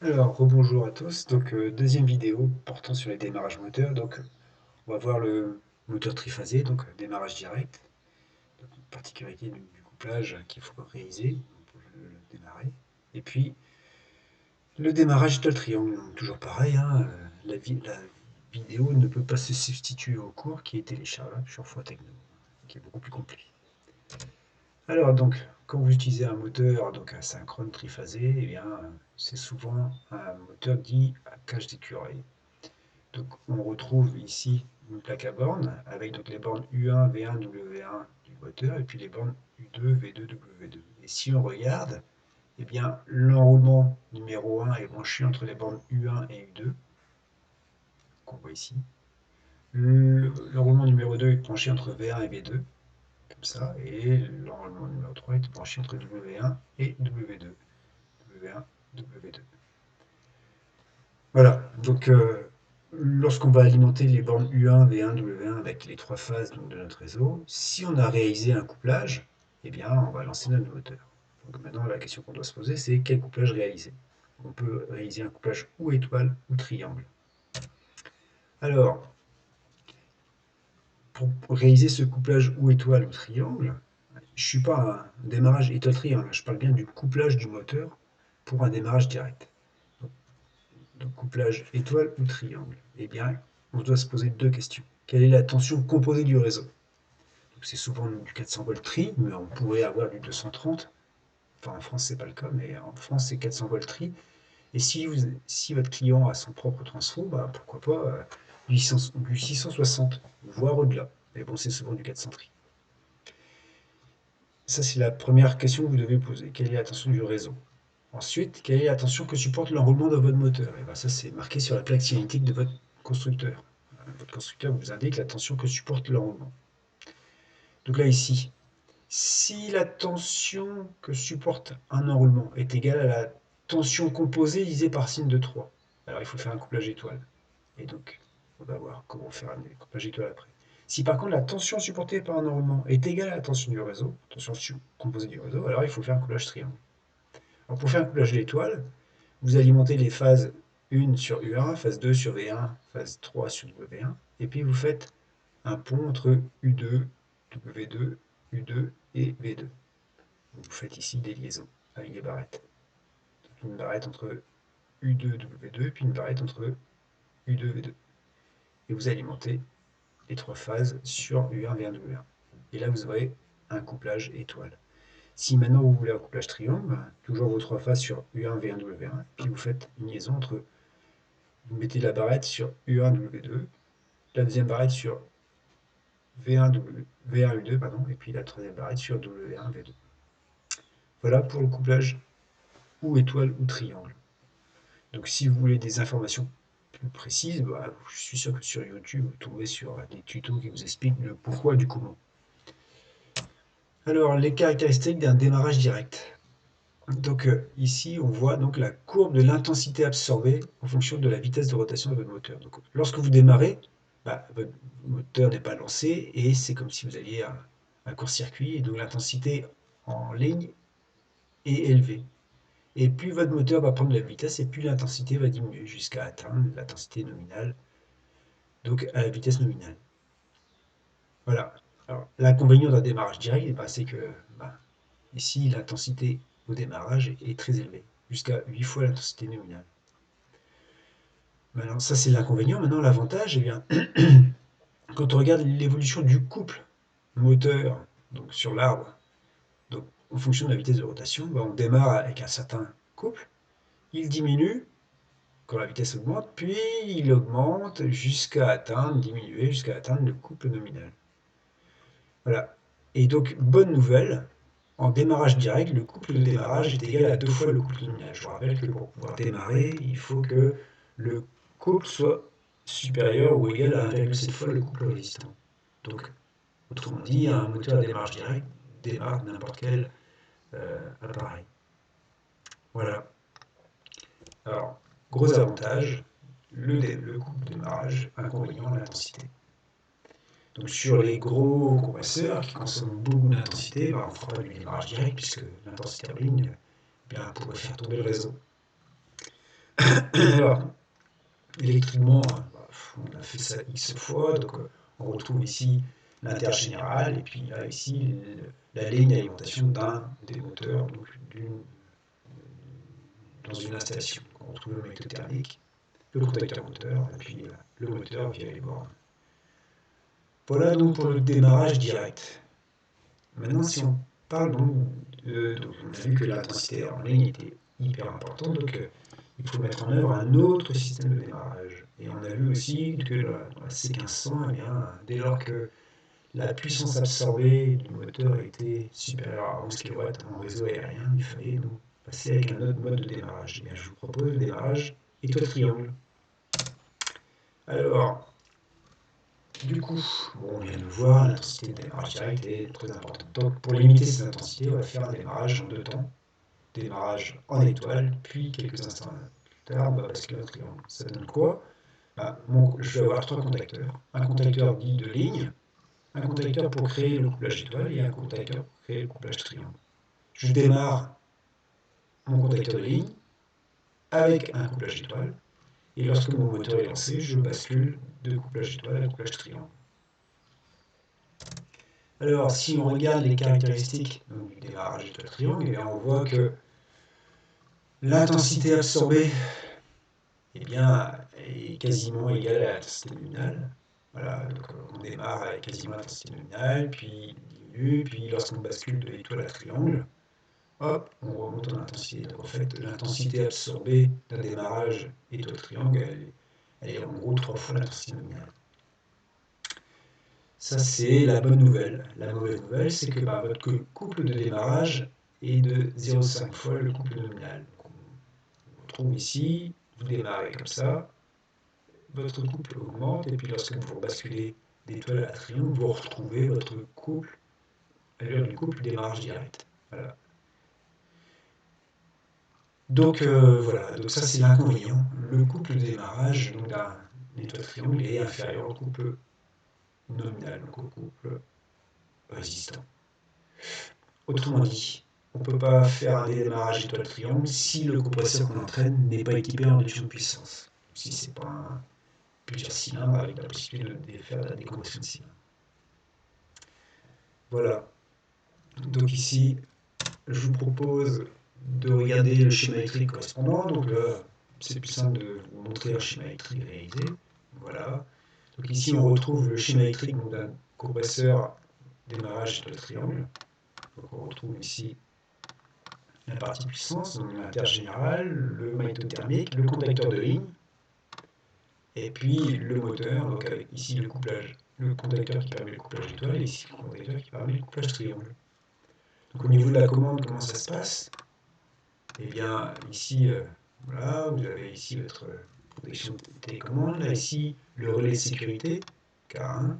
Alors, rebonjour à tous. Donc, deuxième vidéo portant sur les démarrages moteurs. Donc, on va voir le moteur triphasé, donc démarrage direct. Donc, une particularité du couplage qu'il faut réaliser pour le démarrer. Et puis, le démarrage étoile triangle. Donc, toujours pareil, hein, la vidéo ne peut pas se substituer au cours qui est téléchargeable sur Techno, qui est beaucoup plus complet. Alors, donc, quand vous utilisez un moteur donc asynchrone triphasé, eh bien, c'est souvent un moteur dit à cage d'écureuil. Donc on retrouve ici une plaque à bornes avec donc les bornes U1, V1, W1 du moteur et puis les bornes U2, V2, W2. Et si on regarde, eh bien l'enroulement numéro 1 est branché entre les bornes U1 et U2, qu'on voit ici. L'enroulement numéro 2 est branché entre V1 et V2, comme ça, et l'enroulement numéro 3 est branché entre W1 et W2. W1, W2. Voilà, donc lorsqu'on va alimenter les bornes U1, V1, W1 avec les trois phases donc, de notre réseau, si on a réalisé un couplage, eh bien on va lancer notre moteur. Donc maintenant la question qu'on doit se poser c'est quel couplage réaliser. On peut réaliser un couplage ou étoile ou triangle. Alors, pour réaliser ce couplage ou étoile ou triangle, je ne suis pas un démarrage étoile-triangle, je parle bien du couplage du moteur pour un démarrage direct. Donc couplage étoile ou triangle. Eh bien, on doit se poser deux questions. Quelle est la tension composée du réseau? C'est souvent du 400 volts tri, mais on pourrait avoir du 230. Enfin, en France, c'est pas le cas, mais en France, c'est 400 volts tri. Et si votre client a son propre transfo, bah, pourquoi pas du 660, voire au-delà. Mais bon, c'est souvent du 400 tri. Ça, c'est la première question que vous devez poser. Quelle est la tension du réseau? Ensuite, quelle est la tension que supporte l'enroulement de votre moteur? Et bien ça, c'est marqué sur la plaque cinétique de votre constructeur. Votre constructeur vous indique la tension que supporte l'enroulement. Donc là, ici, si la tension que supporte un enroulement est égale à la tension composée divisée par sin de 3, alors il faut faire un couplage étoile. Et donc, on va voir comment faire un couplage étoile après. Si par contre la tension supportée par un enroulement est égale à la tension du réseau, tension composée du réseau, alors il faut faire un couplage triangle. Alors pour faire un couplage d'étoile, vous alimentez les phases 1 sur U1, phase 2 sur V1, phase 3 sur W1, et puis vous faites un pont entre U2, W2, U2 et V2. Vous faites ici des liaisons avec des barrettes. Une barrette entre U2, W2, et puis une barrette entre U2, V2. Et vous alimentez les trois phases sur U1, V1, W1. Et là, vous aurez un couplage étoile. Si maintenant vous voulez un couplage triangle, toujours vos trois phases sur U1, V1, W1, puis vous faites une liaison entre. Vous mettez la barrette sur U1, W2, la deuxième barrette sur V1, V1 U2, pardon, et puis la troisième barrette sur W1, V2. Voilà pour le couplage ou étoile ou triangle. Donc si vous voulez des informations plus précises, bah, je suis sûr que sur YouTube, vous tombez sur des tutos qui vous expliquent le pourquoi du comment. Alors, les caractéristiques d'un démarrage direct. Donc ici, on voit donc la courbe de l'intensité absorbée en fonction de la vitesse de rotation de votre moteur. Donc, lorsque vous démarrez, bah, votre moteur n'est pas lancé et c'est comme si vous aviez un court-circuit. Et donc l'intensité en ligne est élevée. Et plus votre moteur va prendre de la vitesse et plus l'intensité va diminuer jusqu'à atteindre l'intensité nominale, donc à la vitesse nominale. Voilà. Alors, l'inconvénient d'un démarrage direct, bah, c'est que bah, ici, l'intensité au démarrage est très élevée, jusqu'à 8 fois l'intensité nominale. Maintenant, ça c'est l'inconvénient. Maintenant, l'avantage, eh bien, quand on regarde l'évolution du couple moteur donc sur l'arbre, donc en fonction de la vitesse de rotation, bah, on démarre avec un certain couple, il diminue quand la vitesse augmente, puis il augmente jusqu'à atteindre, diminuer jusqu'à atteindre le couple nominal. Voilà. Et donc, bonne nouvelle, en démarrage direct, le couple de démarrage est égal à 2 fois le couple nominal. Je vous rappelle que pour pouvoir démarrer, il faut que le couple soit supérieur ou égal à 1,7 fois le couple résistant. Donc, autrement dit, un moteur à démarrage direct démarre n'importe quel appareil. Voilà. Alors, gros avantage, le couple de démarrage, inconvénient, l'intensité. Donc sur les gros compresseurs qui consomment beaucoup d'intensité, bah, on ne fera pas du démarrage direct puisque l'intensité en ligne pourrait faire tomber le réseau. Alors, électriquement, on a fait ça X fois, donc on retrouve ici l'intergénéral, et puis là, ici, la ligne d'alimentation d'un des moteurs, donc dans une installation. On retrouve le moteur thermique, le contacteur moteur, et puis le moteur via les bornes. Voilà donc pour le démarrage direct. Maintenant, si on parle donc, on a vu que l'intensité en ligne était hyper importante, donc il faut mettre en œuvre un autre système de démarrage. Et on a vu aussi que dans la C1500, eh bien, dès lors que la puissance absorbée du moteur était supérieure à 11 kW en réseau aérien, il fallait donc passer avec un autre mode de démarrage. Et bien, je vous propose le démarrage étoile triangle. Alors, du coup, bon, on vient de le voir, l'intensité de démarrage direct est très importante. Donc, pour limiter cette intensité, on va faire un démarrage en deux temps. Démarrage en étoile, puis quelques instants plus tard, on va basculer en triangle. Ça donne quoi? Je vais avoir trois contacteurs. Un contacteur dit de ligne, un contacteur pour créer le couplage étoile et un contacteur pour créer le couplage triangle. Je démarre mon contacteur de ligne avec un couplage étoile, et lorsque mon moteur est lancé, je bascule de couplage étoile à couplage triangle. Alors, si on regarde les caractéristiques donc, du démarrage étoile triangle, eh bien, on voit que l'intensité absorbée eh bien, est quasiment égale à l'intensité nominale. Voilà, donc on démarre avec quasiment l'intensité nominale, puis diminue, puis lorsqu'on bascule de l'étoile à triangle, hop, on remonte en intensité. Donc en fait, l'intensité absorbée d'un démarrage étoile triangle, elle est en gros 3 fois l'intensité nominale. Ça, c'est la bonne nouvelle. La mauvaise nouvelle, c'est que votre couple de démarrage est de 0,5 fois le couple nominal. Donc, on retrouve ici, vous démarrez comme ça, votre couple augmente, et puis lorsque vous basculez d'étoile à triangle, vous retrouvez votre couple, l'allure du couple démarrage direct. Voilà. Donc voilà, donc ça c'est l'inconvénient. Le couple de démarrage d'un étoile triangle est inférieur au couple nominal, donc au couple résistant. Autrement dit, on ne peut pas faire un démarrage étoile triangle si le compresseur qu'on entraîne n'est pas équipé en réduction de puissance. Si c'est pas plusieurs cylindres avec la possibilité de faire de la décompression de cylindres. Voilà. Donc ici, je vous propose de regarder le schéma électrique correspondant. Donc là, c'est plus simple de vous montrer un schéma électrique réalisé. Voilà. Donc ici, on retrouve le schéma électrique d'un compresseur démarrage étoile triangle. Donc on retrouve ici la partie puissance, donc l'intergénéral, le magnétothermique, le contacteur de ligne, et puis le moteur, donc avec ici le couplage, le contacteur qui permet le couplage étoile, et ici le contacteur qui permet le couplage triangle. Donc au niveau de la commande, comment ça se passe? Eh bien, ici, voilà, vous avez ici votre protection de télécommande, là ici le relais de sécurité, K1.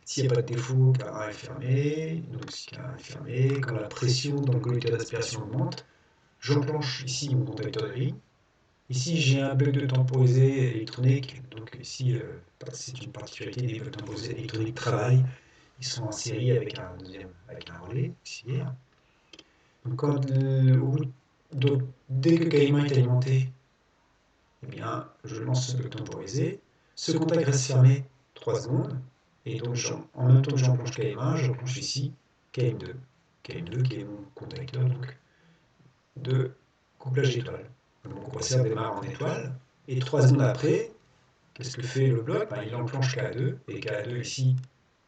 S'il n'y a pas de défaut, K1 est fermé, donc si K1 est fermé, quand la pression dans le collecteur d'aspiration augmente, j'enclenche ici mon contacteur de ligne. Ici, j'ai un bug de temporisé électronique. Donc ici, c'est une particularité des bugs temporisés électroniques travail. Ils sont en série avec un relais auxiliaire. Donc, dès que Caïman est alimenté, eh bien, je lance ce bug temporisé. Ce contact reste fermé 3 secondes. Et donc, en même temps que j'enclenche Caïman, j'enclenche ici KM2. KM2 qui est mon contacteur donc, de couplage étoile. Mon compresseur démarre en étoile. Et 3 secondes après, qu'est-ce que fait le bloc? Il enclenche KA2, et KA2 ici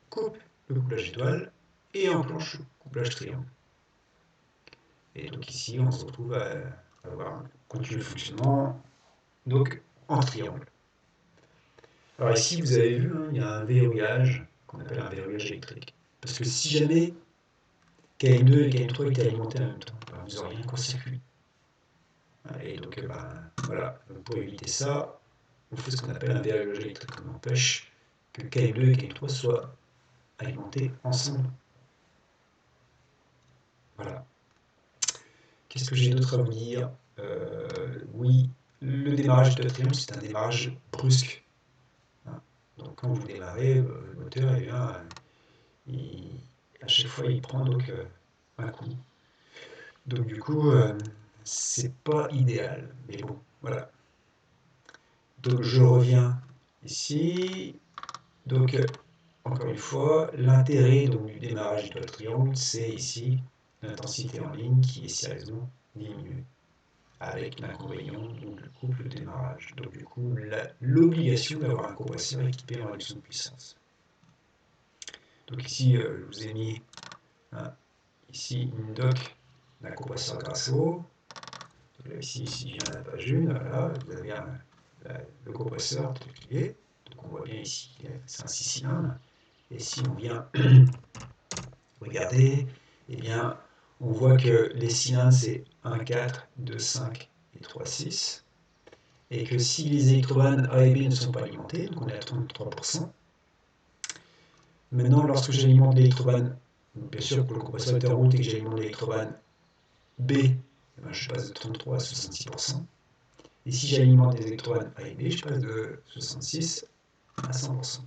coupe le couplage étoile et enclenche le couplage triangle. Et donc ici, on se retrouve à avoir un continu de fonctionnement donc en triangle. Alors ici, vous avez vu, il y a un verrouillage qu'on appelle un verrouillage électrique. Parce que si jamais KM2 et KM3 étaient alimentés en même temps, vous auriez un court-circuit. Et donc, voilà, donc pour éviter ça, on fait ce qu'on appelle un verrouillage électrique. On empêche que KM2 et KM3 soient alimentés ensemble. Voilà. Qu'est-ce que j'ai d'autre à vous dire? Oui, le démarrage de triangle, c'est un démarrage brusque. Donc quand vous démarrez, le moteur, eh bien, à chaque fois, il prend donc un coup. Donc du coup, c'est pas idéal. Mais bon, voilà. Donc je reviens ici. Donc encore une fois, l'intérêt du démarrage étoile triangle, c'est ici l'intensité en ligne qui est sérieusement diminuée, avec l'inconvénient du couple démarrage. Donc du coup, l'obligation d'avoir un compresseur équipé en réduction de puissance. Donc ici, je vous ai mis ici une doc d'un compresseur Grasso. Ici, si je viens à la page 1, voilà, vous avez le compresseur tel qu'il est. Donc on voit bien ici, c'est un 6 cylindres. Et si on vient regarder, eh bien, on voit que les cylindres, c'est 1, 4, 2, 5 et 3, 6. Et que si les électrobanes A et B ne sont pas alimentés, donc on est à 33%. Maintenant, lorsque j'alimente l'électrobane, bien sûr pour le compresseur est en route et que j'alimente l'électrobane B, eh ben, je passe de 33 à 66%. Et si j'alimente les électrobanes A et B, je passe de 66 à 100%.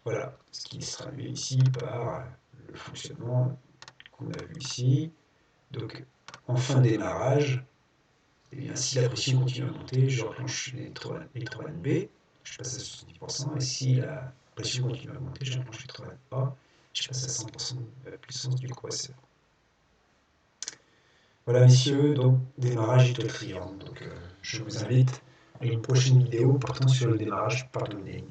Voilà, ce qui se traduit ici par le fonctionnement qu'on a vu ici. Donc, en fin de démarrage, eh bien, si la pression continue à monter, je renclenche l'électrobane B, je passe à 70%, et si la pression continue à monter, je renclenche l'électrobane A, je passe à 100% de la puissance du compresseur. Voilà messieurs, donc démarrage étoile triangle. Donc, je vous invite à une prochaine vidéo portant sur le démarrage par domaine.